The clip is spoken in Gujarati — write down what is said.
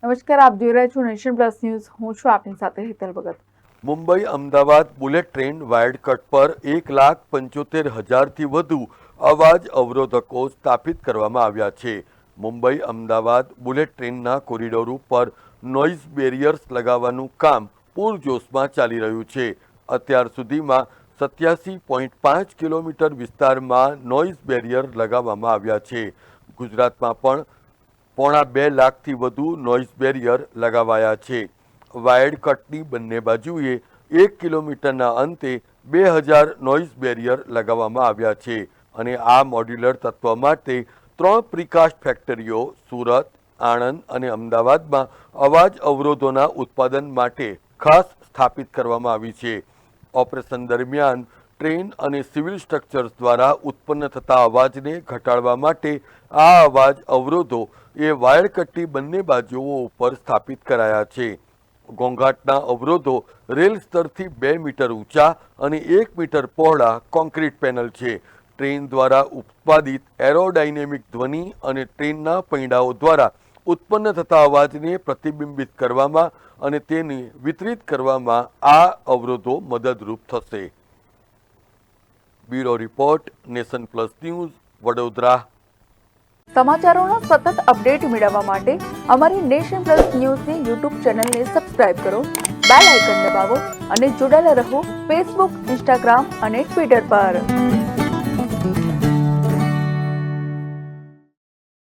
નમસ્કાર, આપ જોઈ રહ્યા છો નેશન પ્લસ ન્યૂઝ. હું છું આપની સાથે Hetal Bhagat. Mumbai Ahmedabad bullet train viaduct પર 1,75,000થી વધુ અવાજ અવરોધકો સ્થાપિત કરવામાં આવ્યા છે. મુંબઈ અમદાવાદ બુલેટ ટ્રેનના કોરિડોર ઉપર નોઇઝ બેરિયર્સ લગાવવાનું કામ પૂરજોશમાં ચાલી રહ્યું છે. અત્યાર સુધીમાં 87.5 કિલોમીટર વિસ્તારમાં નોઇઝ બેરિયર લગાવવામાં આવ્યા છે. ગુજરાતમાં પણ 1.25 લાખથી વધુ નોઇઝ બેરિયર લગાવાયા છે. વાયર્ડ કટની બંને બાજુએ 1 કિલોમીટરના અંતે 2000 નોઇઝ બેરિયર લગાવવામાં આવ્યા છે અને આ મોડ્યુલર તત્વ માટે 3 પ્રીકાસ્ટ ફેક્ટરીઓ સુરત, આણંદ અને અમદાવાદમાં અવાજ અવરોધોના ઉત્પાદન માટે ખાસ સ્થાપિત કરવામાં આવી છે. ઓપરેશન દરમિયાન ટ્રેન અને સિવિલ સ્ટ્રક્ચર્સ દ્વારા ઉત્પન્ન થતા અવાજને ઘટાડવા માટે આ અવાજ અવરોધો એ વાયર્ડ કટની બંને બાજુઓ ઉપર સ્થાપિત કરાયા છે. ઘોંઘાટના અવરોધો રેલ સ્તરથી 2 મીટર ઊંચા અને 1 મીટર પહોળા કોન્ક્રીટ પેનલ છે. ટ્રેન દ્વારા ઉત્પાદિત એરોડાયનેમિક ધ્વનિ અને ટ્રેનના પૈડાઓ દ્વારા ઉત્પન્ન થતા અવાજને પ્રતિબિંબિત કરવામાં અને તેને વિતરિત કરવામાં આ અવરોધો મદદરૂપ થશે. Bureau report, nation plus news, Vadodara. સમાચારોના સતત અપડેટ મેળવવા માટે અમારી નેશન પ્લસ ન્યૂઝની યુટ્યુબ ચેનલને સબસ્ક્રાઇબ કરો, બેલ આઇકન દબાવો અને જોડાયેલા રહો ફેસબુક, ઇન્સ્ટાગ્રામ અને ટ્વિટર પર.